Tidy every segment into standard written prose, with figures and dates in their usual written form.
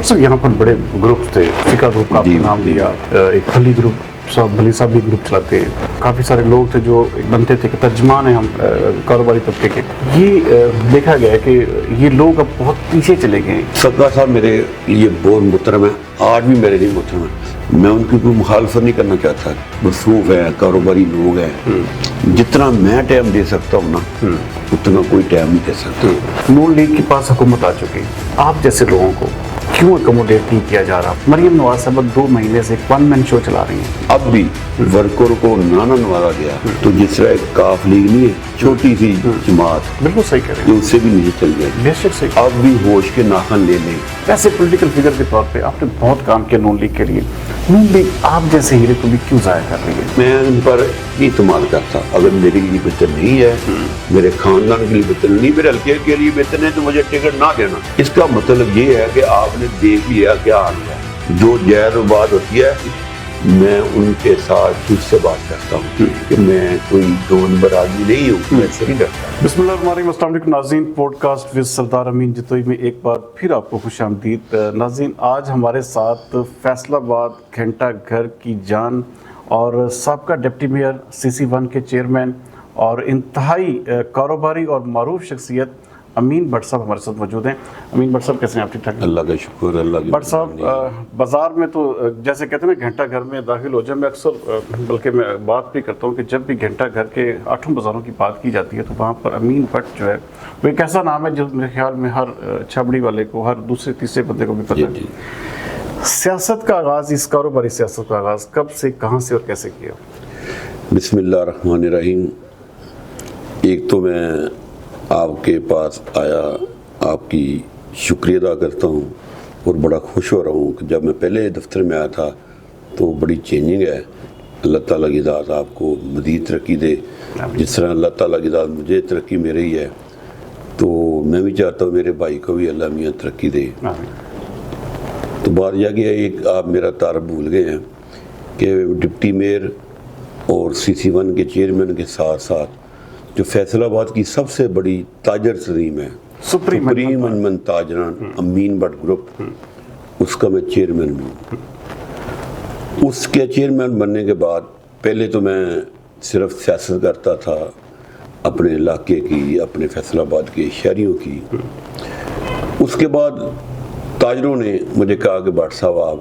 Sir यहाँ पर बड़े ग्रुप्स थे, फिका ग्रुप का आपने नाम लिया, एक भली ग्रुप साहब, भली साहब भी ग्रुप चलाते हैं, काफ़ी सारे लोग थे जो बनते थे कि तर्जमान हैं हम कारोबारी तबके के। ये देखा गया है कि ये लोग अब बहुत पीछे चले गए हैं। सदका साहब मेरे लिए बहुत मुहतरम है, आज भी मेरे लिए मुहतरम है। मैं उनकी कोई मुखालफत नहीं करना चाहता। मसरूफ़ है, कारोबारी लोग हैं, जितना मैं टाइम दे सकता हूँ ना उतना कोई टाइम नहीं दे सकता। नून लीग के पास हुकूमत आ चुकी है, आप जैसे लोगों को क्यों अकोमोडेट नहीं किया जा रहा? मरियम नवाज साहब 2 महीने से एक 1 मैन शो चला रही हैं। अब भी वर्कर को नाना नवाजा गया तो जिस तरह एक काफ लीग नहीं है, छोटी सी जमात, बिल्कुल सही कह रहे जो हैं, उससे भी नीचे चल गई। बेशक सही। अब भी होश के नाखन ले लें। ऐसे पॉलिटिकल फिगर के तौर पे आपने बहुत काम किया नून लीग के लिए। नून लीग आप जैसे हीरे को भी क्यों ज़ाया कर रही है? मैं उन पर नहीं इस्तेमाल करता। अगर मेरे लिए बेहतर नहीं है, मेरे खानदान के लिए बेहतर नहीं, मेरे हल्के के लिए बेहतर नहीं, तो मुझे टिकट ना देना। इसका मतलब ये है कि आपने देख लिया क्या हाल है। जो जायज़ बात होती है मैं उनके साथ खुद से बात करता हूँ कि मैं कोई 2 नंबर आदमी नहीं हूँ, मैं ऐसे नहीं करता। बिस्मिल्लाहिर्रहमानिर्रहीम, अस्सलाम वालेकुम नाज़रीन, पॉडकास्ट विद सरदार अमीन जितोई में एक बार फिर आपको खुशामदीद। नाज़रीन, आज हमारे साथ फैसलाबाद घंटा घर की जान और साबका डिप्टी मेयर CC1 के चेयरमैन और इंतहाई कारोबारी और मारूफ शख्सियत अमीन भट्ट साहब हमारे साथ मौजूद हैं। अमीन भट्ट साहब कैसे हैं आप? ठीक ठाक? अल्लाह का शुक्र। अल्लाह की भट्ट साहब, बाज़ार में तो जैसे कहते हैं ना घंटा घर में दाखिल हो जाए, मैं अक्सर बल्कि मैं बात भी करता हूँ कि जब भी घंटा घर के 8 बाज़ारों की बात की जाती है तो वहाँ पर अमीन भट्ट जो है वो एक ऐसा नाम है जो मेरे ख्याल में हर छाबड़ी वाले को, हर दूसरे तीसरे बंदे को भी पता है। सियासत का आगाज़, इस कारोबारी सियासत का आगाज़ कब से, कहाँ से और कैसे किया? बिस्मिल्लाहिर्रहमानिर्रहीम। एक तो मैं आपके पास आया, आपकी शुक्रिया अदा करता हूँ और बड़ा खुश हो रहा हूँ कि जब मैं पहले दफ्तर में आया था तो बड़ी चेंजिंग है। अल्लाह ताला की ज़ात आपको मज़ीद तरक्की दे, जिस तरह अल्लाह ताला की ज़ात मुझे तरक्की मेरे ही है, तो मैं भी चाहता हूँ मेरे भाई को भी अल्लाह मियाँ तरक्की दे। तो बात यह कि एक आप मेरा तारफ़ भूल गए हैं कि डिप्टी मेयर और CC1 के चेयरमैन के साथ साथ जो फैसलाबाद की सबसे बड़ी ताजर तंजीम है, सुप्रीम अंजमन ताजरान अमीन भट्ट ग्रुप, उसका मैं चेयरमैन हूँ। उसके चेयरमैन बनने के बाद पहले तो मैं सिर्फ सियासत करता था अपने इलाके की, अपने फैसलाबाद के शहरियों की। उसके बाद ताजरों ने मुझे कहा कि भट्ट साहब आप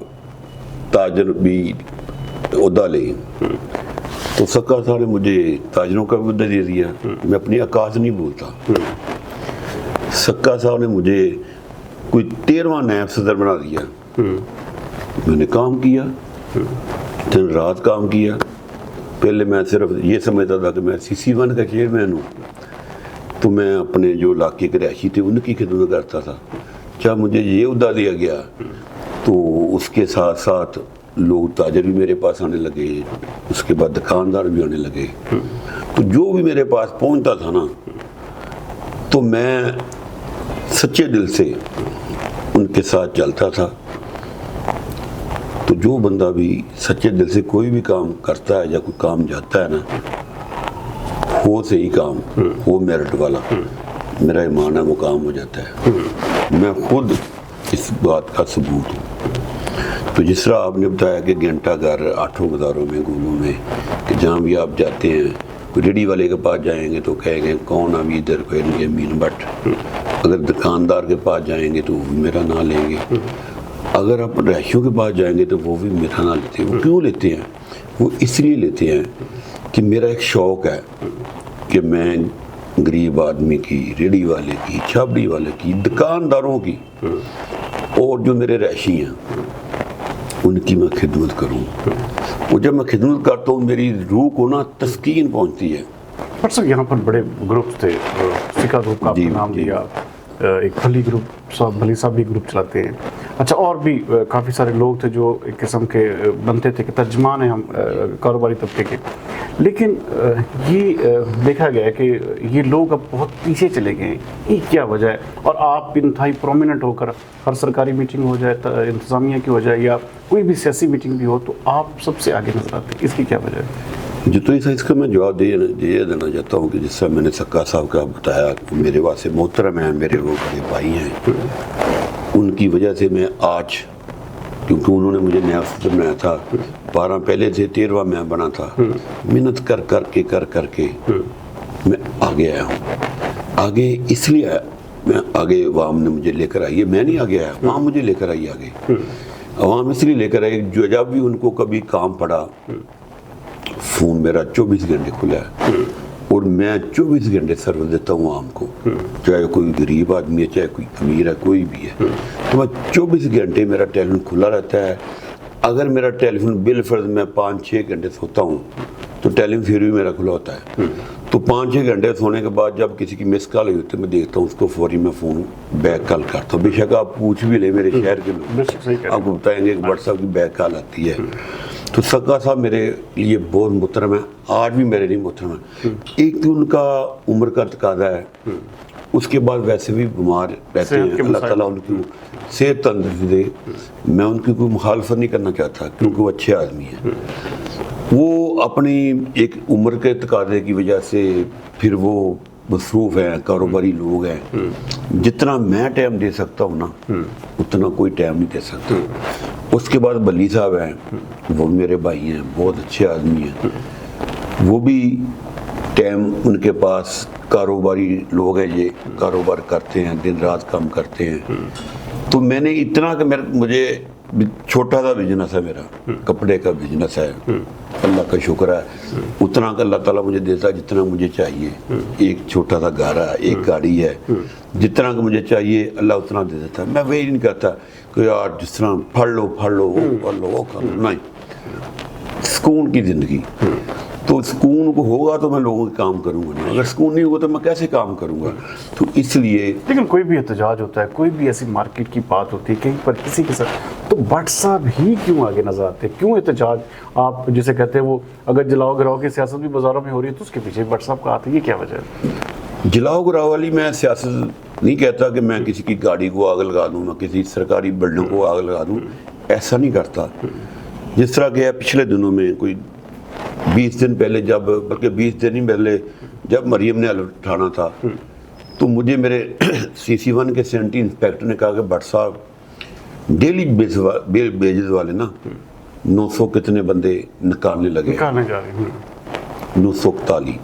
ताजर भी ओहदा लें, तो सक्का साहब ने मुझे ताजरों का भी ओहदा दे दिया। मैं अपनी औकात नहीं भूलता। सक्का साहब ने मुझे कोई 13वां नायब सदर बना दिया। मैंने काम किया, दिन रात काम किया। पहले मैं सिर्फ ये समझता था कि मैं CC1 का चेयरमैन हूँ, तो मैं अपने जो इलाके के रहायशी थे उनकी खिदमत करता था। जब मुझे ये ओहदा दिया गया तो उसके साथ साथ लोग ताजर भी मेरे पास आने लगे, उसके बाद दुकानदार भी आने लगे। तो जो भी मेरे पास पहुंचता था ना, तो मैं सच्चे दिल से उनके साथ चलता था। तो जो बंदा भी सच्चे दिल से कोई भी काम करता है या कोई काम जाता है ना, वो सही काम, वो मेरिट वाला, मेरा ईमान है वो काम हो जाता है। मैं खुद इस बात का सबूत हूँ। तो जिस तरह आपने बताया कि घंटा घर 8 बाज़ारों में, गोलों में, कि जहाँ भी आप जाते हैं, रेडी वाले के पास जाएंगे तो कहेंगे कौन अभी इधर, कहेंगे अमीन भट्ट। अगर दुकानदार के पास जाएंगे तो वो मेरा नाम लेंगे। अगर आप रहायशियों के पास जाएंगे तो वो भी मेरा नाम लेते हैं। वो क्यों लेते हैं? वो इसलिए लेते हैं कि मेरा एक शौक़ है कि मैं गरीब आदमी की, रेडी वाले की, छाबड़ी वाले की, दुकानदारों की और जो मेरे रहायशी हैं उनकी मैं खिदमत करूं। और जब मैं खिदमत करता हूँ मेरी रूह को ना तस्कीन पहुंचती है। पर सर यहाँ पर बड़े ग्रुप्स थे, फिका ग्रुप का आपने नाम लिया, एक भली ग्रुप साहब, भली साहब भी ग्रुप चलाते हैं। अच्छा, और भी काफ़ी सारे लोग थे जो एक किस्म के बनते थे कि तर्जमान हैं हम कारोबारी तबके के। लेकिन ये देखा गया है कि ये लोग अब बहुत पीछे चले गए हैं। ये क्या वजह है? और आप इंतहाई प्रोमिनेंट होकर हर सरकारी मीटिंग हो जाए, इंतज़ामिया की हो जाए या कोई भी सियासी मीटिंग भी हो, तो आप सबसे आगे नजर आते हैं। इसकी क्या वजह है? जितना सा इसका मैं जवाब दे देना चाहता हूँ कि जिस मैंने सक्का साहब का बताया, मेरे वास्ते मोहतरम है, मेरे वो बड़े भाई हैं। ان کی وجہ سے میں آج، کیونکہ انہوں نے مجھے نیا افسر بنایا تھا، 12 پہلے سے 13واں میں بنا تھا، محنت کر کے میں آگے آیا ہوں۔ آگے اس لیے آیا، میں آگے عوام نے مجھے لے کر آئی ہے، میں نہیں آگے آیا، عوام مجھے لے کر آئی آگے۔ عوام اس لیے لے کر آئی، جو جب بھی ان کو کبھی کام پڑا، فون میرا 24 گھنٹے کھلا ہے اور میں 24 گھنٹے سروس دیتا ہوں عوام کو، چاہے کوئی غریب آدمی ہے، چاہے کوئی امیر ہے، کوئی بھی ہے، تو میں 24 گھنٹے میرا ٹیلی فون کھلا رہتا ہے۔ اگر میرا ٹیلی فون بالفرض میں 5-6 گھنٹے سوتا ہوں تو ٹیلی فون پھر بھی میرا کھلا ہوتا ہے، تو 5-6 گھنٹے سونے کے بعد جب کسی کی مس کال ہوئی تو میں دیکھتا ہوں اس کو، فوری میں فون بیک کال کرتا ہوں۔ بے شک آپ پوچھ بھی لیں میرے شہر کے لوگ، آپ کو بتائیں گے کہ بٹ صاحب کی بیک کال آتی ہے۔ تو سگا صاحب میرے لیے بہت محترم ہے، آج بھی میرے لیے محترم ہے۔ ایک تو ان کا عمر کا تقاضا ہے، اس کے بعد ویسے بھی بیمار رہتے ہیں، اللہ تعالیٰ ان کی صحت تندرستی دے۔ میں ان کی کوئی مخالفت نہیں کرنا چاہتا کیونکہ وہ اچھے آدمی ہیں۔ وہ اپنی ایک عمر کے تقاضے کی وجہ سے پھر وہ مصروف ہیں، کاروباری لوگ ہیں، جتنا میں ٹائم دے سکتا ہوں نا اتنا کوئی ٹائم نہیں دے سکتا۔ اس کے بعد بلی صاحب ہیں، وہ میرے بھائی ہیں، بہت اچھے آدمی ہیں، وہ بھی ٹائم ان کے پاس، کاروباری لوگ ہیں، یہ کاروبار کرتے ہیں، دن رات کام کرتے ہیں۔ تو میں نے اتنا کہ مجھے چھوٹا سا بزنس ہے، میرا کپڑے کا بزنس ہے، اللہ کا شکر ہے، اتنا کہ اللہ تعالیٰ مجھے دیتا ہے جتنا مجھے چاہیے۔ ایک چھوٹا سا گھر ہے، ایک گاڑی ہے، جتنا کہ مجھے چاہیے اللہ اتنا دے دیتا ہے۔ میں وہی نہیں کہتا کہ یار جس طرح پڑھ لو وہ کر لو، نہیں، سکون کی زندگی۔ تو سکون کو ہوگا تو میں لوگوں کے کام کروں گا نا، اگر سکون نہیں ہوگا تو میں کیسے کام کروں گا؟ تو اس لیے لیکن کوئی بھی احتجاج ہوتا ہے، کوئی بھی ایسی مارکیٹ کی بات ہوتی ہے کہیں پر کسی کے ساتھ، تو بٹ صاحب ہی کیوں آگے نظر آتے ہیں؟ کیوں احتجاج؟ آپ جسے کہتے ہیں وہ اگر جلاؤ گراؤ کی سیاست بھی بازاروں میں ہو رہی ہے تو اس کے پیچھے بٹ صاحب کا ہاتھ ہے، یہ کیا وجہ ہے؟ جلاؤ گراؤ والی میں سیاست نہیں کہتا کہ میں کسی کی گاڑی کو آگ لگا دوں، میں کسی سرکاری بلڈنگ کو آگ لگا دوں، ایسا نہیں کرتا۔ جس طرح کہ پچھلے دنوں میں کوئی 20 دن پہلے، بلکہ 20 دن ہی پہلے جب مریم نے حلف اٹھانا تھا تو مجھے میرے CC1 کے سینٹری انسپیکٹر نے کہا کہ بٹ صاحب ڈیلی بیجز والے نا 900 کتنے بندے نکالنے لگے، نکالنے جا رہے ہیں 941۔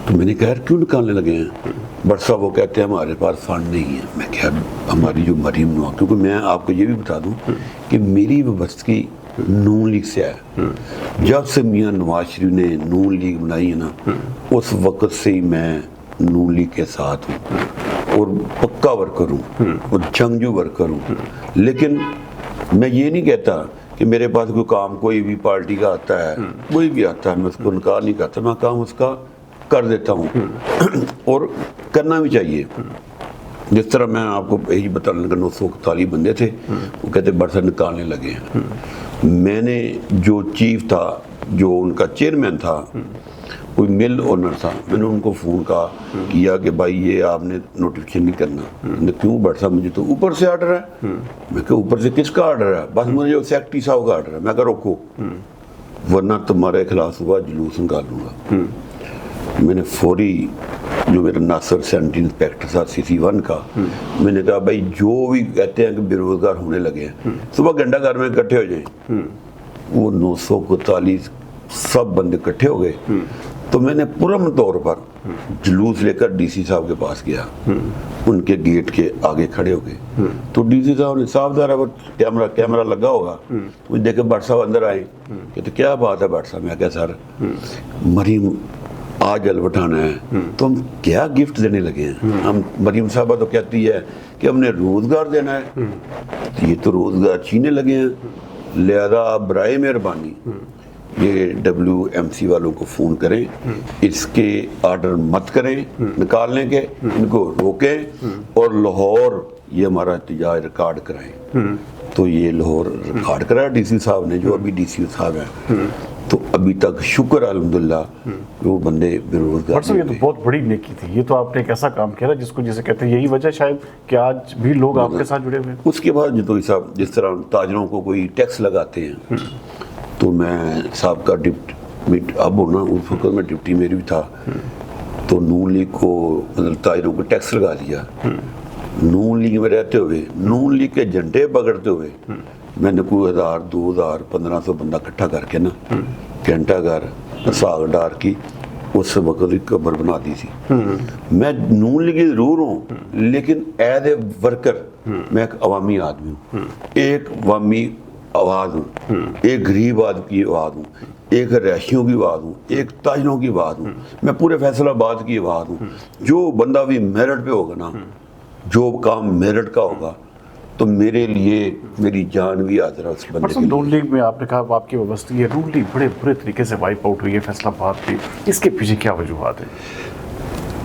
تو میں نے کہا کیوں نکالنے لگے ہیں؟ بٹ صاحب وہ کہتے ہیں ہمارے پاس فنڈ نہیں ہے۔ میں کہا ہماری جو مریم نواز، کیونکہ میں آپ کو یہ بھی بتا دوں کہ میری وابستگی نون لیگ سے ہے، جب سے میاں نواز شریف نے نون لیگ بنائی ہے نا اس وقت سے ہی میں نون لیگ کے ساتھ ہوں اور پکا ورکر ہوں اور جنگجو ورکر ہوں۔ لیکن میں یہ نہیں کہتا کہ میرے پاس کوئی کام کوئی بھی پارٹی کا آتا ہے، کوئی بھی آتا ہے میں اس کو انکار نہیں کرتا، میں کام اس کا کر دیتا ہوں اور کرنا بھی چاہیے۔ جس طرح میں آپ کو یہی بتانے لگا 941 بندے تھے، وہ کہتے بڑا نکالنے لگے ہیں۔ میں نے جو چیف تھا، جو ان کا چیئرمین تھا، کوئی مل اونر تھا، میں نے ان کو فون کیا کہ بھائی یہ آپ نے نوٹیفیکیشن نہیں کرنا۔ کیوں بٹ صاحب مجھے تو اوپر سے آرڈر ہے۔ میں کہ اوپر سے کس کا آرڈر ہے؟ بس مجھے سیکرٹری صاحب کا آرڈر ہے۔ میں کہ روکو ورنہ تمہارے خلاف ہوا جلوس نکالوں گا۔ میں نے فوری جو میرا ناصر سینٹری انسپیکٹر تھا CC1 کا، میں نے کہا بھائی جو بھی کہتے ہیں کہ بے روزگار ہونے لگے ہیں صبح گھنٹہ گھر میں اکٹھے ہو جائیں۔ وہ 941 سب بندے اکٹھے ہو گئے تو میں نے پرامن طور پر جلوس لے کر DC صاحب کے پاس گیا، ان کے گیٹ کے آگے کھڑے ہو گئے تو DC صاحب نے صاف ظاہر کیمرہ لگا ہوگا، مجھے دیکھے بٹ صاحب اندر آئے، کہتے کیا بات ہے بٹ صاحب؟ میں کہا سر مریم آج حلف اٹھانا ہے تو ہم کیا گفٹ دینے لگے ہیں؟ ہم مریم صاحبہ تو کہتی ہے کہ ہم نے روزگار دینا ہے، یہ تو روزگار چھینے لگے ہیں، لہذا آپ برائے مہربانی یہ WMC والوں کو فون کریں، اس کے آرڈر مت کریں نکالنے کے، ان کو روکیں اور لاہور یہ ہمارا احتجاج ریکارڈ کرائیں۔ تو یہ لاہور ریکارڈ کرایا DC صاحب نے، جو ابھی DC صاحب ہیں۔ تو ابھی تک شکر الحمدللہ وہ بندے بے روزگار۔ یہ تو بہت بڑی نیکی تھی، یہ تو آپ نے ایک ایسا کام کیا جس کو جسے کہتے ہیں یہی وجہ شاید کہ آج بھی لوگ آپ کے ساتھ جڑے ہوئے ہیں۔ اس کے بعد جتوئی صاحب جس طرح تاجروں کو کوئی ٹیکس لگاتے ہیں تو میں صاحب کا اب ہونا اس وقت میں ڈپٹی میری بھی تھا، تو نون لیگ کو مطلب تاجروں کو ٹیکس لگا دیا۔ नून लीग में रहते हुए, नून लीग के झंडे पकड़ते हुए मैंने कोई 1000, 2000, 1500 बंदा इकट्ठा करके ना घंटा घर साग डार की उस वक्त एक कब्र बना दी थी। मैं नून लीगी जरूर हूँ, लेकिन एज ए वर्कर मैं एक अवामी आदमी हूँ, एक अवामी आवाज़ हूँ, एक गरीब आदमी की आवाज़ हूँ, एक रैशियों की आवाज़ हूँ, एक ताजरों की आवाज़ हूँ, मैं पूरे फैसलाबाद की आवाज़ हूँ। जो बंदा भी मेरिट पे होगा ना, जो काम मेरिट का होगा, तो मेरे लिए मेरी जान भी हाजिर है उस बंदे के लिए। नून लीग में आपने कहा आपकी व्यवस्था, ये नून लीग बड़े बुरे तरीके से वाइप आउट हुई है फैसलाबाद की, इसके पीछे क्या वजूहत है?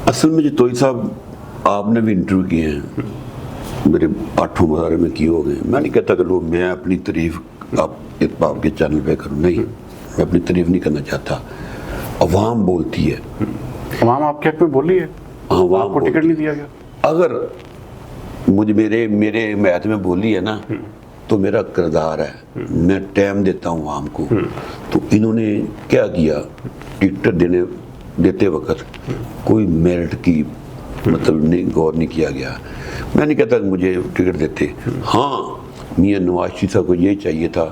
असल में जितोई साहब, आपने भी इंटरव्यू किए हैं, मेरे 8 मुजाहरे में किए हो गए। मैं नहीं कहता कि लोग, मैं अपनी तारीफ आपके चैनल पे करूँ, नहीं, मैं अपनी तारीफ नहीं करना चाहता। अवाम बोलती है, अवाम आपके हक में बोली है, आपको टिकट नहीं दिया गया। अगर मुझे मेरे मैथ में बोली है ना, तो मेरा किरदार है, मैं टाइम देता हूँ आवाम को। तो इन्होंने क्या किया, टिकट देते वक्त कोई मेरिट की मतलब नहीं, गौर नहीं किया गया। मैं नहीं कहता कि मुझे टिकट देते, हाँ मियां नवाज शरीफ साहब को ये चाहिए था,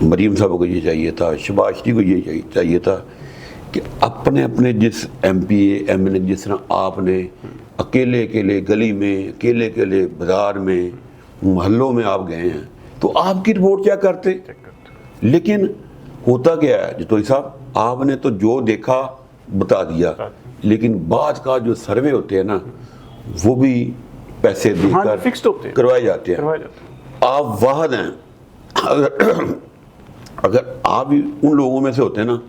मरीम साहब को ये चाहिए था, शहबाज शरीफ को ये चाहिए था कि अपने अपने जिस MP MLA, जिस तरह आपने अकेले अकेले गली में, अकेले अकेले बाजार में, मोहल्लों में आप गए हैं, तो आपकी रिपोर्ट क्या करते। लेकिन होता क्या है जितोई साहब, आपने तो जो देखा बता दिया, लेकिन बाद का जो सर्वे होते हैं ना, वो भी पैसे देकर फिक्स्ड होते हैं, करवाए जाते हैं। आप वाहद हैं, अगर आप भी उन लोगों में से होते हैं ना,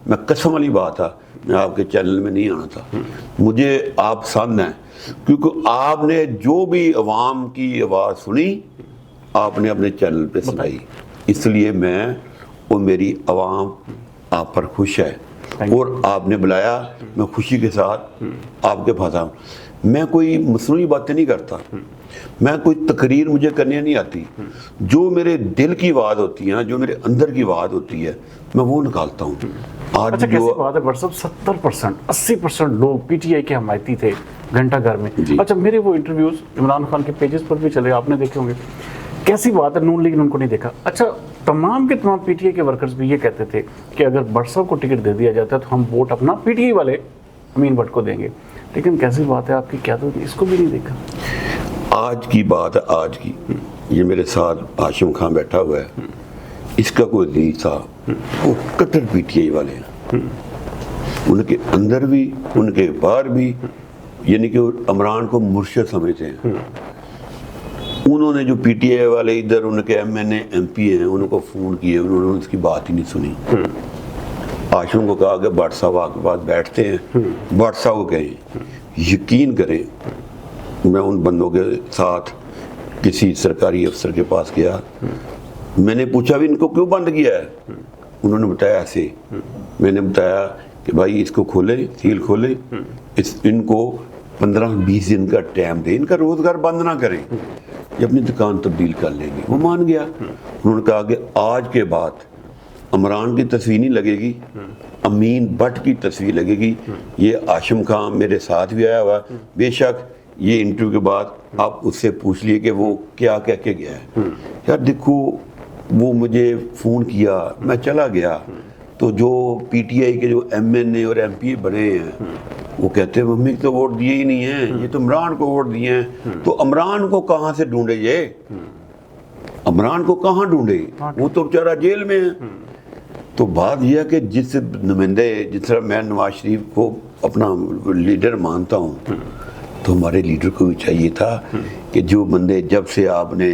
मैं कसम वाली बात है, मैं आपके चैनल में नहीं आना था। मुझे आप पसंद हैं, क्योंकि आपने जो भी अवाम की आवाज़ सुनी, आपने अपने चैनल पे सुनाई, इसलिए मैं और मेरी आवाम आप पर खुश है। और आपने बुलाया, मैं खुशी के साथ आपके पास आऊँ। मैं कोई मसनूई बातें नहीं करता, मैं कोई तकरीर मुझे करने नहीं आती। जो मेरे दिल की आवाज़ होती है, जो मेरे अंदर की आवाज़ होती है, मैं वो निकालता हूँ। आज अच्छा, कैसी बात है व्हाट्सएप, 70%, 80% लोग PTI के हमायती थे घंटा घर में। अच्छा, मेरे वो इंटरव्यूज इमरान खान के पेजेस पर भी चले, आपने देखे होंगे। कैसी बात है, नून लीग ने उनको नहीं देखा। अच्छा, तमाम के तमाम PTI के वर्कर्स भी ये कहते थे कि अगर भट्ट साहब को टिकट दे दिया जाता है तो हम वोट अपना PTI वाले अमीन भट्ट को देंगे। लेकिन कैसी बात है आपकी, क्या तो इसको भी नहीं देखा। आज की बात है, आज की, ये मेरे साथ आशिम खान बैठा हुआ है, इसका कोई नहीं था, वो कट्टर PTI वाले हैं, उनके अंदर भी उनके बाहर भी, यानी कि इमरान को मुर्शिद समझते हैं। उन्होंने जो PTI वाले इधर उनके MNA MP हैं, उनको फ़ोन किए, उन्होंने उसकी बात ही नहीं सुनी। आशिम को कहा कि भट्ट साहब आपके पास बैठते हैं, भट्ट साहब को कहें, यकीन करें, मैं उन बंदों के साथ किसी सरकारी अफसर के पास गया, मैंने पूछा भी इनको क्यों बंद किया है। उन्होंने बताया ऐसे, मैंने बताया कि भाई इसको खोले, सील खोले, इनको 15-20 दिन का टाइम दे, इनका रोजगार बंद ना करें, ये अपनी दुकान तब्दील कर लेंगे। वो मान गया। उन्होंने कहा कि आज के बाद इमरान की तस्वीर नहीं लगेगी, अमीन भट्ट की तस्वीर लगेगी। ये आशिम खान मेरे साथ भी आया हुआ, बेशक ये इंटरव्यू के बाद आप उससे पूछ लिए कि वो क्या कह के गया है। यार देखो, वो मुझे फ़ोन किया, मैं चला गया, तो जो PTI के जो MNA और MP बने हैं, वो कहते हैं मम्मी तो वोट दिए ही नहीं हैं, ये तो इमरान को वोट दिए हैं। तो इमरान को कहाँ से ढूंढे ये, इमरान को कहाँ ढूंढे, वो तो बेचारा जेल में है। तो बात यह है कि जिस नुमाइंदे, जिस तरह मैं नवाज शरीफ को अपना लीडर मानता हूँ, तो हमारे लीडर को भी चाहिए था कि जो बंदे जब से आपने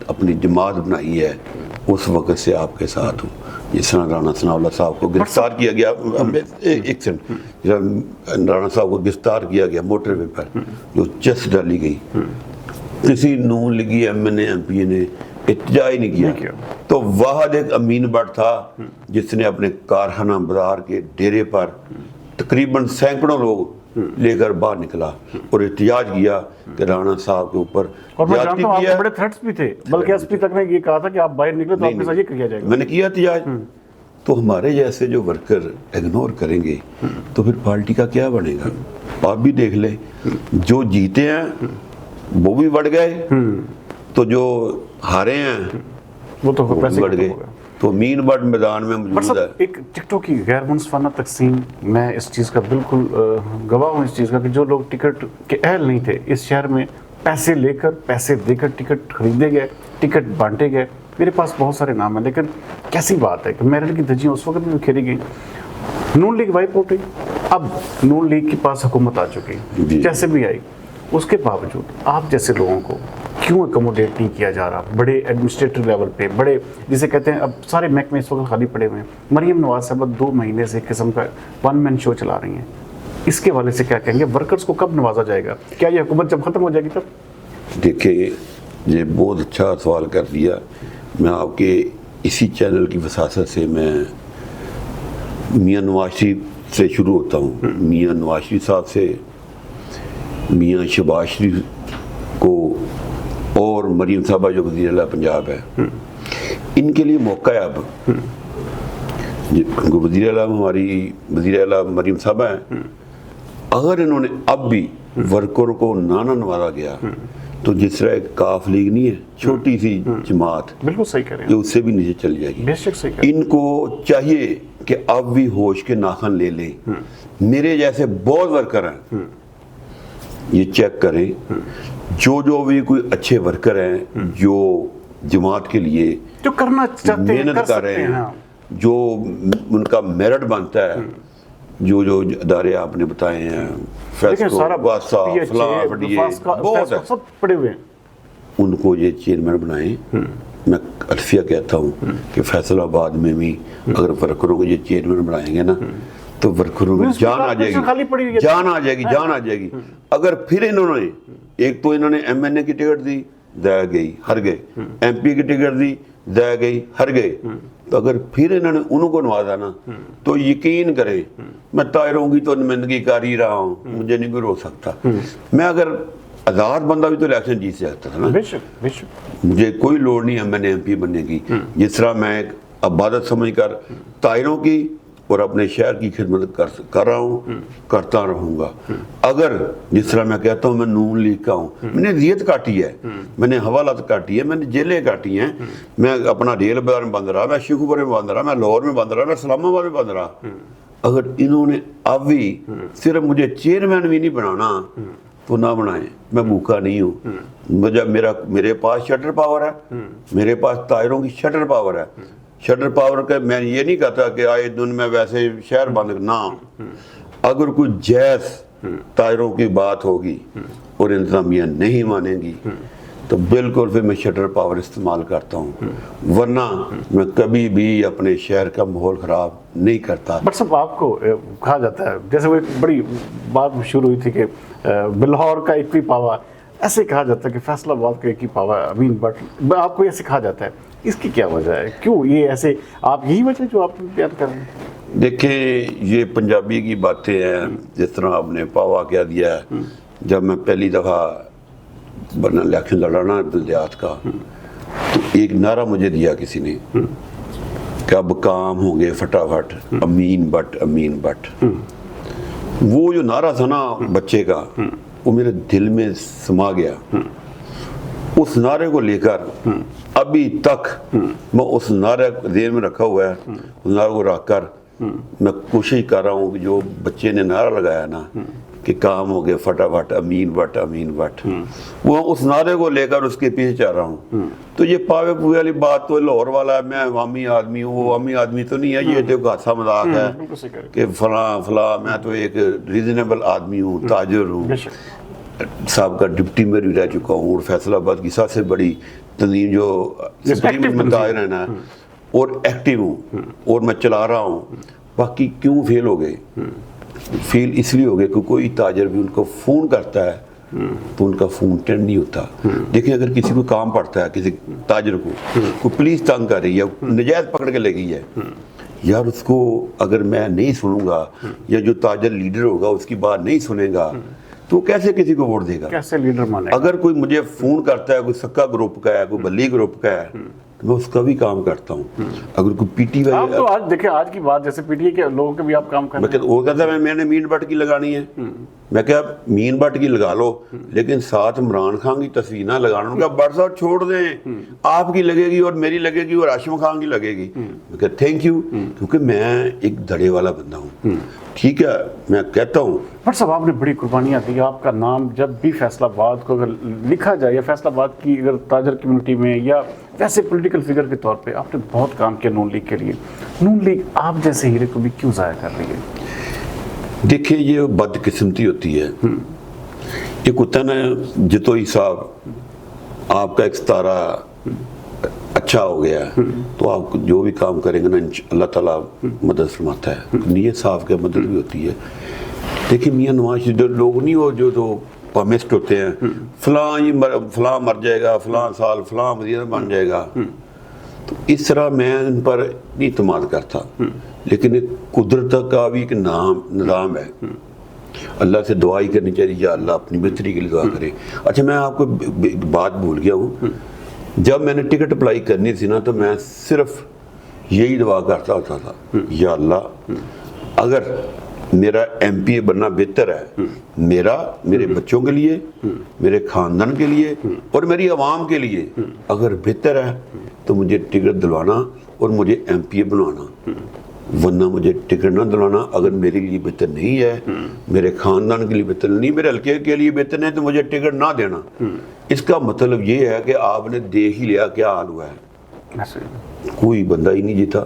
अपनी जमात बनाई है उस वक्त से आपके साथ हूँ। जिस तरह राणा सनाउल्लाह साहब को गिरफ्तार किया गया, एक सेकंड, राणा साहब को गिरफ्तार किया गया मोटरवे पर, जो चेस्ट डाली गई, किसी नून लीगी MNA MP ने इत्जा ही नहीं किया। तो वह एक अमीन भट्ट था जिसने अपने कारखाना बाजार के डेरे पर तकरीबन सैकड़ों लोग लेकर बाहर निकला और एहतियाज किया कि राणा साहब के ऊपर और मैं जानता हूं आपको बड़े थ्रेट्स भी थे, बल्कि SP तक ने ये कहा था कि आप बाहर निकले तो आपके साथ ये किया जाएगा। मैंने किया एहतियाज। तो हमारे जैसे जो वर्कर इग्नोर करेंगे तो फिर पार्टी का क्या बनेगा। आप भी देख ले, जो जीते हैं वो भी बढ़ गए, तो जो हारे हैं वो तो वो भी पैसे बढ़ खत्म गए। हो गए। तो मीन बट मैदान में बट मौजूद है। सब एक टिकटों की गैर मुनसफाना तकसीम, मैं इस चीज़ का बिल्कुल गवाह हूँ इस चीज़ का कि जो लोग टिकट के अहल नहीं थे इस शहर में पैसे लेकर पैसे देकर टिकट खरीदे गए, टिकट बांटे गए। मेरे पास बहुत सारे नाम हैं, लेकिन कैसी बात है कि मेरिट की धज्जियाँ उस वक्त भी बिखेरी गई। नून लीग वाइप आउट हुई, अब नून लीग के पास हुकूमत आ चुकी, जी। जैसे भी आई, उसके बावजूद आप जैसे लोगों को क्यों अकोमोडेट नहीं किया जा रहा? बड़े एडमिनिस्ट्रेटिव लेवल पे, बड़े जिसे कहते हैं, अब सारे महकमे इस वक्त खाली पड़े हुए हैं। मरीम नवाज साहब 2 महीने से एक किस्म का वन मैन शो चला रही हैं, इसके वाले से क्या कहेंगे? वर्कर्स को कब नवाजा जाएगा? क्या ये हुकूमत जब खत्म हो जाएगी तब? देखिए, ये बहुत अच्छा सवाल कर दिया। मैं आपके इसी चैनल की वसासत से मैं मियाँ नवाज शरीफ से शुरू होता हूँ। मियाँ नवाज शरीफ साहब से, मियाँ शहबाज शरीफ को, और मरीम साहबा जो वज़ीर आला पंजाब है, इनके लिए मौका है अब। वज़ीर आला हमारी वज़ीर आला मरीम साहबा हैं, अगर इन्होंने अब भी वर्करों को ना नवाजा गया तो जिस तरह एक काफ लीग नहीं है, छोटी सी जमात, बिल्कुल सही कह रहे ये हैं, उससे भी नीचे चली जाएगी। बेशक सही कह रहे हैं। इनको चाहिए कि अब भी होश के नाखन ले लें। मेरे जैसे बहुत वर्कर हैं, ये चेक करें, जो भी कोई अच्छे वर्कर हैं जो जमात के लिए जो करना चाहते हैं, मेहनत कर रहे हैं, हाँ। जो उनका मेरिट बनता है, जो अदारे आपने बताए हैं, देखिए सारा वासा, PHA, फलां, फटिये, बहुत है, सब पड़े हुए हैं। उनको ये चेयरमैन बनाएं। मैं अल्फिया कहता हूँ कि फैसलाबाद में भी अगर वर्करों को ये चेयरमैन बनाएंगे ना, तो वर्करों में जान आ खाली पड़ी हुई जाएगी, है। जान आ जाएगी, जान आ जाएगी। अगर फिर इन्होंने, एक तो इन्होंने MNA की टिकट दी, दया गई, हर गए, MP की टिकट दी, दया गई, हर गए, तो अगर फिर इन्होंने उनको नवाजा ना, तो यकीन करें, मैं तायरों की तो नुमाइंदगी कर ही रहा हूँ, मुझे नहीं कोई रोक सकता। मैं अगर आज़ाद बंदा भी तो इलेक्शन जीत सकता था ना। बेशक बेशक। मुझे कोई लोड़ नहीं MNA MP बनने की। जिस तरह मैं एक इबादत समझकर तायरों की और अपने शहर की खिदमत कर रहा हूँ, करता रहूँगा। अगर जिस तरह मैं कहता हूँ मैं नून लीग का हूँ, मैंने रियत काटी है, मैंने हवालात काटी है, मैंने जेलें काटी हैं, मैं अपना रेल बाजार में बंद रहा, मैं शिखुपुर में बंद रहा, मैं लाहौर में बंद रहा, मैं इस्लामाबाद में बंद रहा। अगर इन्होंने अब भी सिर्फ मुझे चेयरमैन भी नहीं बनाना तो ना बनाएं, मैं भूखा नहीं हूँ। मुझे मेरे पास शटर पावर है, मेरे पास तायरों की शटर पावर है। शटर पावर का मैं ये नहीं कहता कि आए दिन में वैसे शहर बंद ना, अगर कोई जैस तायरों की बात होगी और इंतजामिया नहीं मानेगी तो बिल्कुल फिर मैं शटर पावर इस्तेमाल करता हूँ, वरना मैं कभी भी अपने शहर का माहौल ख़राब नहीं करता। बट सब आपको कहा जाता है, जैसे वो एक बड़ी बात शुरू हुई थी कि बिल्हौर का एक ही पावा, ऐसे कहा जाता है कि फैसलाबाद का एक ही पावा है अमीन बट, आपको ऐसे कहा जाता है, इसकी क्या वजह है? क्यों ये ऐसे, आप यही वजह जो आप बयान कर रहे हैं? देखें, ये पंजाबी की बातें हैं। जिस तरह आपने पावा कह दिया है, जब मैं पहली दफ़ा बना इलेक्शन लड़ाना बल्दियात का, तो एक नारा मुझे दिया किसी ने कि अब काम होंगे फटाफट, अमीन बट, अमीन बट। वो जो नारा था ना बच्चे का, वो मेरे दिल में समा गया। उस नारे को लेकर अभी तक मैं उस नारे को जेहन में रखा हुआ है। उस नारे को रखकर मैं कोशिश कर रहा हूँ कि जो बच्चे ने नारा लगाया ना कि काम हो गए फटाफट, अमीन बट, अमीन बट, वो उस नारे को लेकर उसके पीछे चल रहा हूँ। तो ये पावे पुए वाली बात तो लाहौर वाला है, मैं अवामी आदमी हूँ, वो अवामी आदमी तो नहीं है, ये तो हादसा मजाक है कि फला मैं तो एक रीजनेबल आदमी हूँ, ताजर हूँ, साहब का डिप्टी में भी रह चुका हूँ, और फैसलाबाद की सबसे बड़ी तंजीम जो सुप्रीम में तायर है ना, और एक्टिव हूँ और मैं चला रहा हूँ। बाकी क्यों फेल हो गए? फेल इसलिए हो गए कि कोई ताजर भी उनको फ़ोन करता है तो उनका फ़ोन अटेंड नहीं होता। देखिए, अगर किसी को काम पड़ता है, किसी ताजर को पुलिस तंग कर रही है, नजायज़ पकड़ के ले गई है, यार उसको अगर मैं नहीं सुनूंगा या जो ताजर लीडर होगा उसकी बात नहीं सुनेगा तो कैसे किसी को वोट देगा? कैसे लीडर माने? अगर कोई मुझे फ़ोन करता है, कोई सक्का ग्रुप का है, कोई बल्ली ग्रुप का है, तो मैं उसका भी काम करता हूँ। अगर कोई पीटी आप तो आज देखिए, आज की बात जैसे पीटीए के लोगों के भी आप काम कर रहे हैं। वो कहता है मैंने मीन बट की लगानी है, मैं क्या मीन बट की लगा लो लेकिन साथ इमरान खान की तस्वीर ना लगाना। उनका बट साहब छोड़ दें, आपकी लगेगी और मेरी लगेगी और आशिम खान की लगेगी। मैं कहता थैंक यू, क्योंकि मैं एक धड़े वाला बंदा हूँ, ठीक है, मैं कहता हूँ। बट साहब आपने बड़ी कुर्बानियाँ दी, आपका नाम जब भी फैसलाबाद को अगर लिखा जाए या फैसलाबाद की अगर ताजर कम्युनिटी में या वैसे पॉलिटिकल फिगर के तौर पे आपने बहुत काम किया नून लीग के लिए। नून लीग आप जैसे हीरे को भी क्यों ज़ाया कर रही है? देखिए ये बदकिस्मती होती है। एक होता है ना जितोई साहब, आपका एक सितारा अच्छा हो गया तो आप जो भी काम करेंगे ना अल्लाह ताला मदद फरमाता है, नीयत साफ के मदद भी होती है। देखिए मियाँ नवाज शरीफ लोग नहीं हो जो तो पामिस्ट होते हैं, फलां मर जाएगा, फलां साल फलां वज़ीर बन जाएगा, तो इस तरह मैं इन पर नहीं इत्मीनान करता। लेकिन एक कुदरत का भी एक निज़ाम है, अल्लाह से दुआ ही करनी चाहिए, या अल्लाह अपनी बेहतरी के लिए दुआ करे। अच्छा मैं आपको एक बात भूल गया हूँ, जब मैंने टिकट अप्लाई करनी थी ना तो मैं सिर्फ यही दुआ करता होता था, या अल्लाह अगर मेरा एमपीए बनना बेहतर है मेरे बच्चों के लिए, मेरे ख़ानदान के लिए और मेरी आवाम के लिए, अगर बेहतर है तो मुझे टिकट दिलवाना और मुझे एमपीए बनवाना, वरना मुझे टिकट ना दिलाना। अगर मेरे लिए बेहतर नहीं है, मेरे ख़ानदान के लिए बेहतर नहीं, मेरे हल्के के लिए बेहतर नहीं, तो मुझे टिकट ना देना। इसका मतलब ये है कि आपने देख ही लिया क्या हाल हुआ है, कोई बंदा ही नहीं जीता।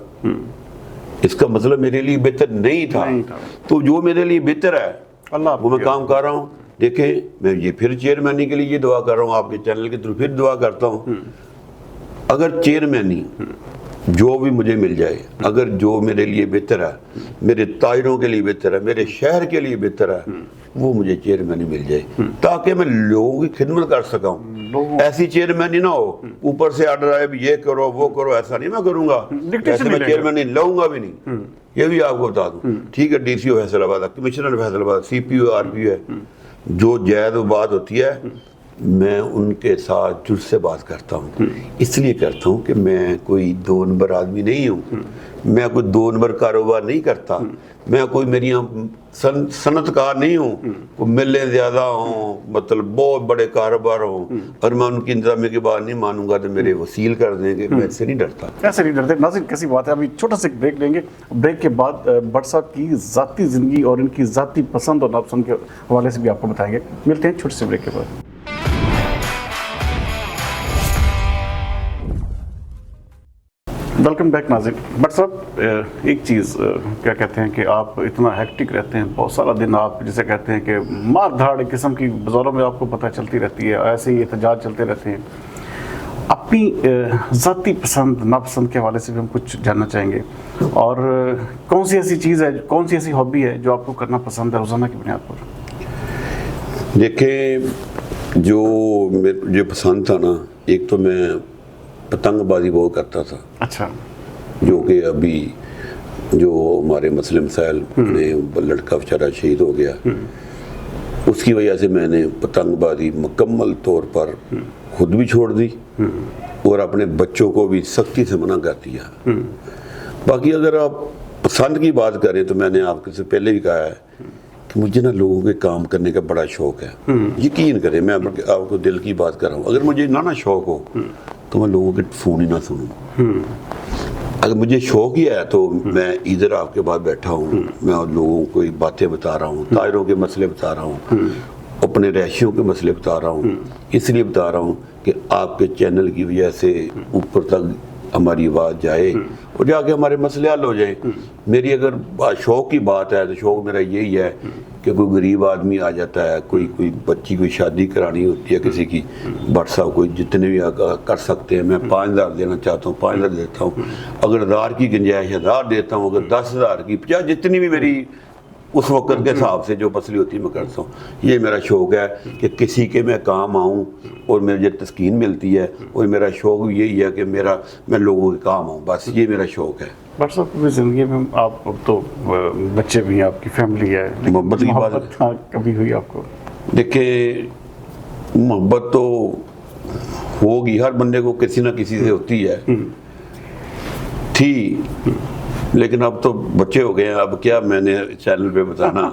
इसका मतलब मेरे लिए बेहतर नहीं था। तो जो मेरे लिए बेहतर है अल्लाह वो मैं काम कर रहा हूँ। देखें मैं ये फिर चेयरमैनी के लिए ये दुआ कर रहा हूँ, आपके चैनल के थ्रू फिर दुआ करता हूँ, अगर चेयरमैनी जो भी मुझे मिल जाए, अगर जो मेरे लिए बेहतर है, मेरे तायरों के लिए बेहतर है, मेरे शहर के लिए बेहतर है, वो मुझे चेयरमैनी मिल जाए ताकि मैं लोगों की खिदमत कर सकूँ। ऐसी चेयरमैनी ना हो ऊपर से आर्डर आए भी ये करो वो करो, ऐसा नहीं मैं करूँगा, ऐसे मैं चेयरमैनी लाऊंगा भी नहीं, ये भी आपको बता दूँ। ठीक है, DCO Faisalabad, commissioner Faisalabad, CPO RPO है, जो जायज़ बात होती है मैं उनके साथ जुड़ से बात करता हूँ। इसलिए करता हूँ कि मैं कोई 2 नंबर आदमी नहीं हूँ, मैं कोई 2 नंबर कारोबार नहीं करता, मैं कोई मेरी सनतकार नहीं हूँ, कोई मिले ज़्यादा हों, मतलब बहुत बड़े कारोबार हों, और मैं उनकी इंतजामी की बात नहीं मानूंगा तो मेरे वसील कर देंगे। मैं इससे नहीं डरता। ऐसे नहीं डरते। नाज़रीन कैसी बात है, अभी छोटा सा ब्रेक लेंगे, ब्रेक के बाद भट्ट साहब की ज़ाती ज़िंदगी और इनकी ज़ाती पसंद और नापसंद के हवाले से भी आपको बताएंगे। मिलते हैं छोटे से ब्रेक के बाद। वेलकम बैक नाज़रीन। बट साहब एक चीज़ क्या कहते हैं कि आप इतना हेक्टिक रहते हैं, बहुत सारा दिन आप जिसे कहते हैं कि मार धाड़ किस्म की बाज़ारों में आपको पता चलती रहती है, ऐसे ही एहतजाज चलते रहते हैं। अपनी ज़ाती पसंद नापसंद के हवाले से भी हम कुछ जानना चाहेंगे, और कौन सी ऐसी चीज़ है, कौन सी ऐसी हॉबी है जो आपको करना पसंद है रोज़ाना की बुनियाद पर? देखें जो पसंद था ना, एक तो मैं पतंगबाजी बहुत करता था। अच्छा। जो कि अभी जो हमारे मसले मसाइल में लड़का बेचारा शहीद हो गया, उसकी वजह से मैंने पतंगबाजी मुकम्मल तौर पर खुद भी छोड़ दी और अपने बच्चों को भी सख्ती से मना कर दिया। बाकी अगर आप पसंद की बात करें तो मैंने आपके से पहले भी कहा है कि मुझे ना लोगों के काम करने का बड़ा शौक है। यकीन करें, मैं आपको दिल की बात कर रहा हूँ, अगर मुझे ना शौक हो तो मैं लोगों के फ़ोन ही ना सुनूँ। अगर मुझे शौक ही है तो मैं इधर आपके पास बैठा हूँ, मैं लोगों को बातें बता रहा हूँ, तायरों के मसले बता रहा हूँ, अपने रैशियों के मसले बता रहा हूँ, इसलिए बता रहा हूँ कि आपके चैनल की वजह से ऊपर तक हमारी आवाज़ जाए और जाके हमारे मसले हल हो जाए। मेरी अगर शौक़ की बात है तो शौक़ मेरा यही है कि कोई गरीब आदमी आ जाता है, कोई बच्ची कोई शादी करानी होती है किसी की, भट्ट साहब कोई जितने भी कर सकते हैं, मैं 5,000 देना चाहता हूँ 5,000 देता हूँ, अगर 1,000 की गुंजाइश 1,000 देता हूँ, अगर 10,000 की 50 जितनी भी मेरी उस वक्त के हिसाब से जो फसली होती है मैं करता हूँ। ये मेरा शौक़ है कि किसी के मैं काम आऊँ और मुझे तस्कीन मिलती है, और मेरा शौक़ यही है कि मैं लोगों के काम आऊँ, बस ये मेरा शौक़ है। बट साहब पूरी ज़िंदगी में आप तो बच्चे भी हैं, आपकी फैमिली है, मोहब्बत की बात कभी हुई आपको? देखिए मोहब्बत तो ہوگی, ہر بندے کو کسی نہ کسی سے ہوتی ہے, تھی, لیکن اب تو بچے ہو گئے ہیں, اب کیا میں نے چینل پہ بتانا.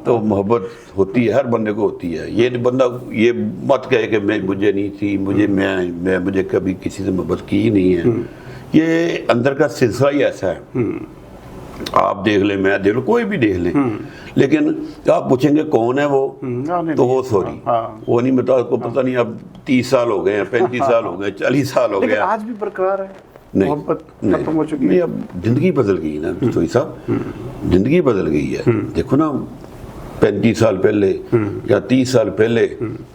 تو محبت ہوتی ہے, ہر بندے کو ہوتی ہے. یہ بندہ یہ مت کہے کہ مجھے نہیں تھی, مجھے کبھی کسی سے محبت کی ہی نہیں ہے. یہ اندر کا سلسلہ ہی ایسا ہے. آپ دیکھ لیں, میں دیکھ لوں, کوئی بھی دیکھ لیں, لیکن آپ پوچھیں گے کون ہے وہ, تو وہ سوری وہ نہیں بتا, کو پتہ نہیں اب 30 سال ہو گئے ہیں, 35 سال ہو گئے, 40 سال ہو گئے, آج بھی برقرار ہے. نہیں, ختم ہو چکی ہے. اب زندگی بدل گئی نا سوئی صاحب, زندگی بدل گئی ہے. دیکھو نا 35 سال پہلے یا 30 سال پہلے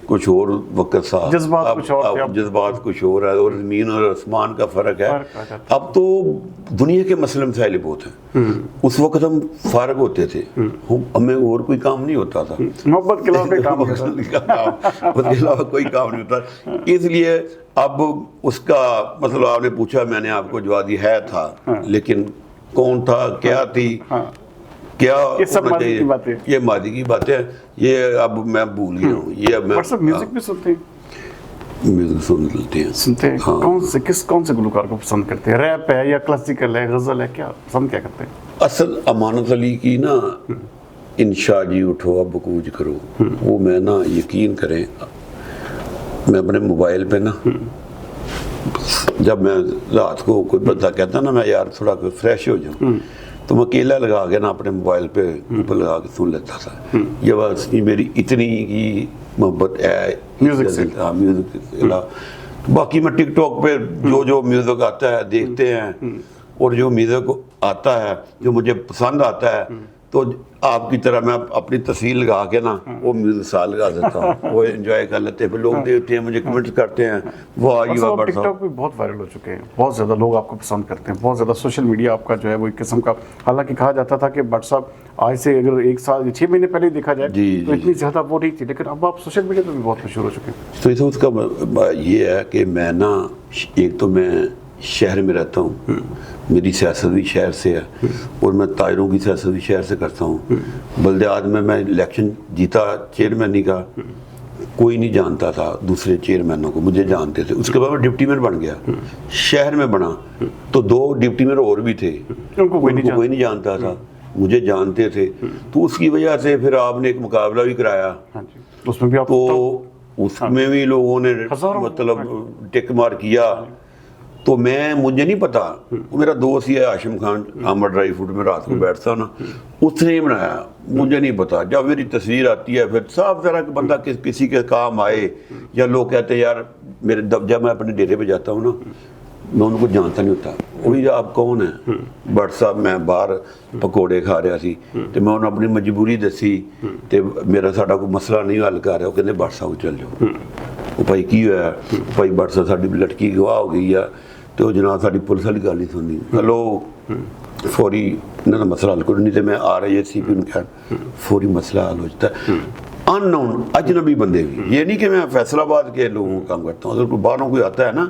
کچھ اور وقت تھا, جذبات کچھ اور ہے, اور زمین اور آسمان کا فرق ہے. اب تو دنیا کے مسئلے مسائل بہت ہیں. اس وقت ہم فارغ ہوتے تھے, ہمیں اور کوئی کام نہیں ہوتا تھا, محبت کے علاوہ کوئی کام نہیں ہوتا. اس لیے اب اس کا مطلب آپ نے پوچھا, میں نے آپ کو جواب دی ہے تھا, لیکن کون تھا, کیا تھی, کیا, یہ سب ماضی کی باتیں, یہ ماضی کی باتیں, یہ اب میں بھول گیا ہوں. یہ اب میں میوزک بھی سنتے ہیں, میوزک سنتے ہیں. کون سے گلوکار کو پسند کرتے ہیں؟ ریپ ہے یا کلاسیکل ہے, غزل ہے, کیا پسند کیا کرتے ہیں؟ اصل امانت علی کی نا انشاء جی اٹھو اب کوچ کرو, وہ میں نا یقین کریں, میں اپنے موبائل پہ نا جب میں رات کو کوئی بندہ کہتا نا میں یار تھوڑا فریش ہو جاؤں, تو میں کیلا لگا کے نا اپنے موبائل پہ اوپر لگا کے سن لیتا تھا. یہ بس میری اتنی کی محبت ہے میوزک سے. باقی میں ٹک ٹاک پہ جو میوزک آتا ہے دیکھتے ہیں, اور جو میوزک آتا ہے جو مجھے پسند آتا ہے, تو آپ کی طرح میں اپنی تصویر لگا کے نا وہ میوزک سال لگا دیتا ہوں, وہ انجوائے کر لیتے ہیں. پھر لوگ دیکھتے ہیں, مجھے کمنٹ کرتے ہیں, واہ یہ واہ. ٹک ٹاک پہ بہت وائرل ہو چکے ہیں, بہت زیادہ لوگ آپ کو پسند کرتے ہیں, بہت زیادہ سوشل میڈیا آپ کا جو ہے وہ ایک قسم کا, حالانکہ کہا جاتا تھا کہ بٹ صاحب آج سے اگر 1 سال 6 مہینے پہلے دیکھا جائے تو اتنی زیادہ وہ نہیں تھی, لیکن اب آپ سوشل میڈیا پہ بھی بہت مشہور ہو چکے ہیں. تو اس کا یہ ہے کہ میں نا, ایک تو میں شہر میں رہتا ہوں, میری سیاست بھی شہر سے ہے, اور میں تاجروں کی سیاست بھی شہر سے کرتا ہوں. بلدیات میں الیکشن جیتا چیئرمینی کا, کوئی نہیں جانتا تھا دوسرے چیئرمینوں کو, مجھے جانتے تھے. اس کے بعد میں ڈپٹی میئر بن گیا, شہر میں بنا, تو 2 ڈپٹی میئر اور بھی تھے, ان کو کوئی نہیں جانتا تھا, مجھے جانتے تھے. تو اس کی وجہ سے پھر آپ نے ایک مقابلہ بھی کرایا, تو اس میں بھی لوگوں نے مطلب ٹک مار کیا. تو مجھے نہیں پتا, میرا دوست ہی ہے ہاشم خان, احمد ڈرائی فروٹ میں رات کو بیٹھتا نا, اس نے ہی بنایا, مجھے نہیں پتا. جب میری تصویر آتی ہے پھر صاف طرح کہ بندہ کسی کے کام آئے, یا لوگ کہتے ہیں یار میرے, جب میں اپنے ڈیرے پہ جاتا ہوں نا, میں ان کو جانتا نہیں ہوتا, وہی آپ کون ہیں, بٹ صاحب میں باہر پکوڑے کھا رہا سی, تو میں انہوں اپنی مجبوری دسی, تو میرا ساڈا کوئی مسئلہ نہیں حل کر رہا, وہ کہتے بٹ صاحب چل جاؤ. وہ بھائی کی ہوا, بھائی بٹ صاحب ساری لڑکی گواہ ہو گئی ہے, تو جناب ساری پولیس والی گل نہیں سننی, ہلو فوری انہوں نے مسئلہ حل کرو, نہیں تو میں آ رہا ہے سی پی ان فوری مسئلہ حل ہو جاتا ہے. ان نون اجنبی بندے بھی, یہ نہیں کہ میں فیصل آباد کے لوگوں کا کام کرتا ہوں, اگر کوئی باہروں کوئی آتا ہے نا,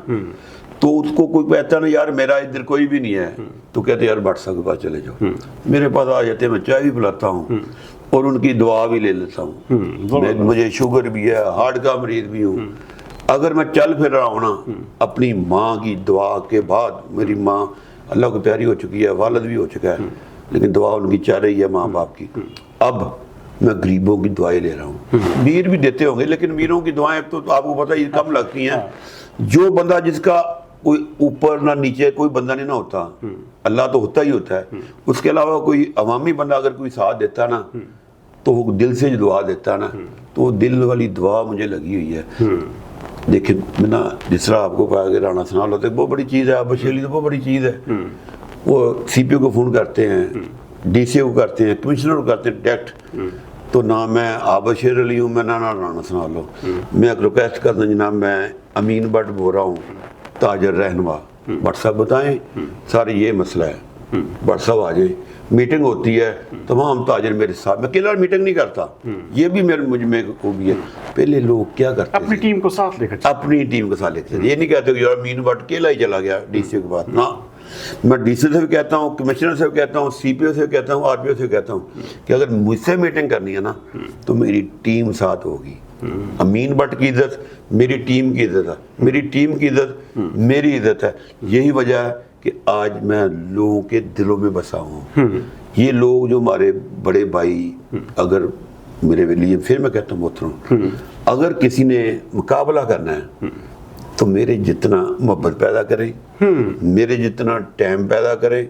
تو اس کو کوئی کہتا ہے نا یار میرا ادھر کوئی بھی نہیں ہے, تو کہتے ہیں یار بٹ صاحب کے پاس چلے جاؤ, میرے پاس آ جاتے ہیں, میں چائے بھی پلاتا ہوں اور ان کی دعا بھی لے لیتا ہوں. مجھے شوگر بھی ہے, ہارٹ کا مریض بھی ہوں. اگر میں چل پھر رہا ہوں نا, اپنی ماں کی دعا کے بعد, میری ماں اللہ کو پیاری ہو چکی ہے, والد بھی ہو چکا ہے, لیکن دعا ان کی چل رہی ہے ماں باپ کی. اب میں غریبوں کی دعائیں لے رہا ہوں, میر بھی دیتے ہوں گے, لیکن میروں کی دعائیں تو آپ کو پتہ یہ کم لگتی ہیں. جو بندہ جس کا کوئی اوپر نہ نیچے کوئی بندہ نہیں نہ ہوتا, اللہ تو ہوتا ہی ہوتا ہے, اس کے علاوہ کوئی عوامی بندہ اگر کوئی ساتھ دیتا نا, تو وہ دل سے جو دعا دیتا نا, تو دل والی دعا مجھے لگی ہوئی ہے. دیکھیں میں نا, جس طرح آپ کو کہا کہ رانا ثناء اللہ تو بہت بڑی چیز ہے, آپ بشیلی تو بہت بڑی چیز ہے. وہ سی پی او کو فون کرتے ہیں, ڈی سی او کو کرتے ہیں, کمشنر کو کرتے ہیں ڈائریکٹ, تو نہ میں آبا شیر علی ہوں, میں نہ رانا ثناء اللہ ہوں. میں ایک ریکویسٹ کرتا ہوں, جناب میں امین بٹ بول رہا ہوں, تاجر رہنما, بٹ صاحب بتائیں سارے یہ مسئلہ ہے, بٹ صاحب آ جائیں. میٹنگ ہوتی ہے, تمام تاجر میرے ساتھ, میں اکیلا میٹنگ نہیں کرتا, یہ بھی مجھ میں خوبی ہے. پہلے لوگ کیا کرتے اپنی ٹیم کو ساتھ لے کر, اپنی ٹیم کو ساتھ لے کر, یہ نہیں کہتے کہ یار امین بٹ اکیلا ہی چلا گیا ڈی سی او کے بعد. نا, میں ڈی سی سے بھی کہتا ہوں, کمشنر سے بھی کہتا ہوں, سی پی او سے بھی کہتا ہوں, آر پی او سے بھی کہتا ہوں کہ اگر مجھ سے میٹنگ کرنی ہے نا, تو میری ٹیم ساتھ ہوگی. अमीन भट्ट की इज्जत मेरी टीम की इज्जत है, मेरी टीम की इज्जत मेरी इज्जत है। यही वजह है कि आज मैं लोगों के दिलों में बसा हूँ। ये लोग जो हमारे बड़े भाई, अगर मेरे लिए फिर मैं कहता हूँ मोहतरम, अगर किसी ने मुकाबला करना है तो मेरे जितना मोहब्बत पैदा करे, मेरे जितना टाइम पैदा करे,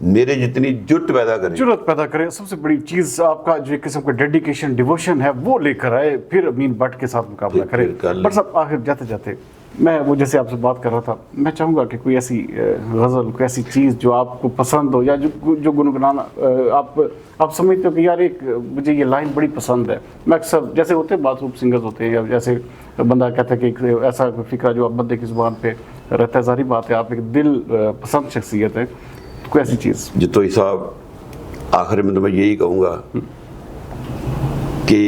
मेरे जितनी जुट पैदा करे, जरूरत पैदा करे, सबसे बड़ी चीज आपका जो एक किस्म का डेडिकेशन डिवोशन है वो लेकर आए, फिर अमीन भट्ट के साथ मुकाबला करे। बट सब आखिर जाते जाते मैं वो जैसे आपसे बात कर रहा था, मैं चाहूँगा कि कोई ऐसी गज़ल, कोई ऐसी चीज़ जो आपको पसंद हो, या जो गुनगुनाना आप समझते हो कि यार एक मुझे ये लाइन बड़ी पसंद है। मैं अक्सर जैसे होते हैं बाथरूम सिंगर्स होते हैं, या जैसे बंदा कहता है कि एक ऐसा फिक्रा जो आप बंदे की ज़ुबान पे रहता है, ज़ाहिर बात है आप एक दिल पसंद शख्सियत है, कोई ऐसी चीज़। जितो साहब आखिर में तो मैं यही कहूँगा कि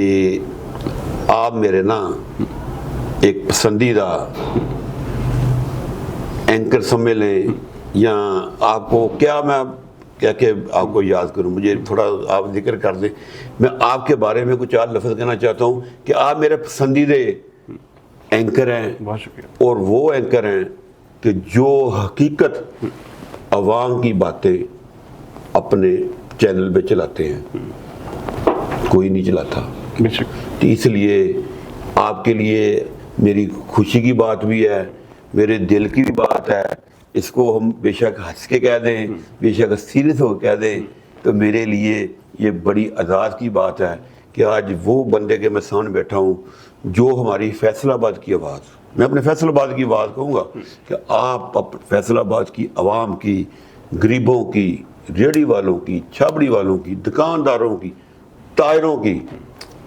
आप मेरे ना एक पसंदीदा एंकर समझ लें, या आपको क्या मैं क्या के आपको याद करूं, मुझे थोड़ा आप जिक्र कर दें। मैं आपके बारे में कुछ आज लफ्ज़ कहना चाहता हूं कि आप मेरे पसंदीदे एंकर हैं, बहुत शुक्रिया। और वो एंकर हैं कि जो हकीकत अवाम की बातें अपने चैनल पे चलाते हैं, कोई नहीं चलाता। बेशक। तो इसलिए आपके लिए मेरी खुशी की बात भी है, मेरे दिल की भी बात है। इसको हम बेशक हंस के कह दें, बेशक सीरियस हो कह दें, तो मेरे लिए ये बड़ी आज़ाद की बात है कि आज वो बंदे के मैं सामने बैठा हूँ जो हमारी फैसलाबाद की आवाज़, मैं अपने फैसलाबाद की बात कहूँगा कि आप फैसलाबाद की आवाम की, गरीबों की, रेहड़ी वालों की, छाबड़ी वालों की, दुकानदारों की, तायरों की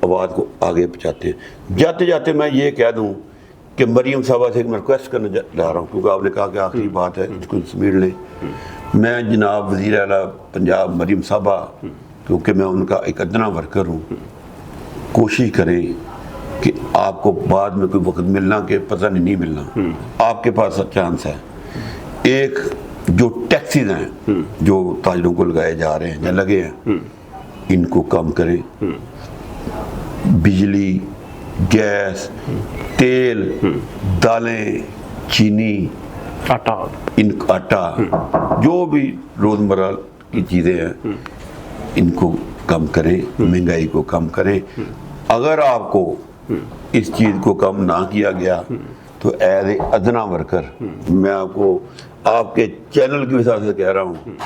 आवाज़ को आगे पहुँचाते हैं। जाते जाते मैं ये कह दूँ कि मरीम साहबा से मैं रिक्वेस्ट करने जा रहा हूँ, क्योंकि आपने कहा कि आखिरी बात है, इसको समेट लें। मैं जनाब वज़ीर आला पंजाब मरीम साहबा, क्योंकि मैं उनका एक अदना वर्कर हूँ, कोशिश करें कि आपको बाद में कोई वक्त मिलना कि पता नहीं मिलना, आपके पास चांस है। एक जो टैक्सीज हैं जो ताजरों को लगाए जा रहे हैं या लगे हैं, इनको कम करें। बिजली, गैस, तेल, दालें, चीनी, आटा, जो भी रोज़मर्रा की चीज़ें हैं, इनको कम करें, महंगाई को कम करें। अगर आपको इस चीज़ को कम ना किया गया तो एज ए अदना वर्कर मैं आपको आपके चैनल की वजह से कह रहा हूँ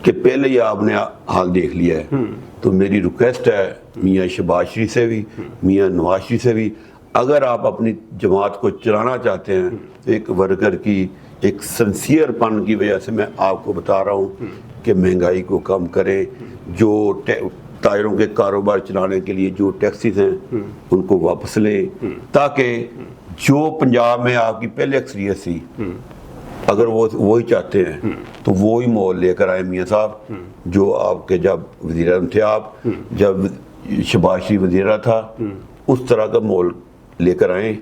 कि पहले ही आपने हाल देख लिया है, तो मेरी रिक्वेस्ट है मियाँ शहबाज शरीफ से भी, मियाँ नवाज शरीफ से भी, अगर आप अपनी जमात को चलाना चाहते हैं तो एक वर्कर की एक सिंसियरपन की वजह से मैं आपको बता रहा हूँ कि महंगाई को कम करें। जो टायरों के कारोबार चलाने के लिए जो टैक्सीज हैं उनको वापस लें, ताकि जो पंजाब में आपकी पहले अक्सरियत थी, अगर वो ही चाहते हैं तो वो ही माहौल लेकर आए मियाँ साहब, जो आपके जब वज़ीर आज़म थे, आप जब शहबाज शरीफ वज़ीर था, उस तरह का माहौल लेकर आए।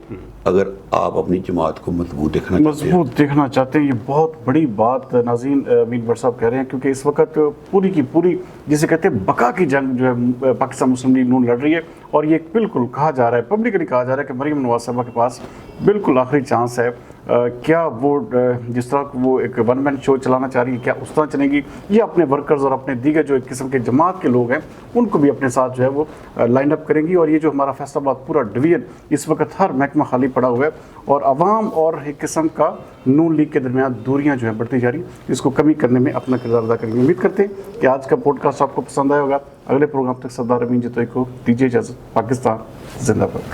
अगर आप अपनी जमात को मजबूत देखना चाहते हैं, ये बहुत बड़ी बात नाज़रीन अमीन भट्ट साहब कह रहे हैं, क्योंकि इस वक्त पूरी की पूरी जिसे कहते हैं बका की जंग जो है पाकिस्तान मुस्लिम लीग नून लड़ रही है, और ये बिल्कुल कहा जा रहा है, पब्लिकली कहा जा रहा है कि मरीम नवाज साहबा के पास बिल्कुल आखिरी चांस है। क्या वो जिस तरह वो एक वन मैन शो चलाना चाह रही है, क्या उस तरह चलेगी, या अपने वर्कर्स और अपने दीगर जो एक किस्म के जमात के लोग हैं उनको भी अपने साथ जो है वो लाइन अप करेंगी। और ये जो हमारा फैसलाबाद पूरा डिवीजन इस वक्त हर महकमा खाली पड़ा हुआ है, और आवाम और एक किस्म का नून लीग के दरमियान दूरियां जो है बढ़ती जा रही, इसको कमी करने में अपना किरदार अदा करेंगे। उम्मीद करते हैं कि आज का पॉडकास्ट आपको पसंद आया होगा। अगले प्रोग्राम तक सरदार अमीन जतोई को दीजिए इजाज़त। पाकिस्तान जिंदाबाद।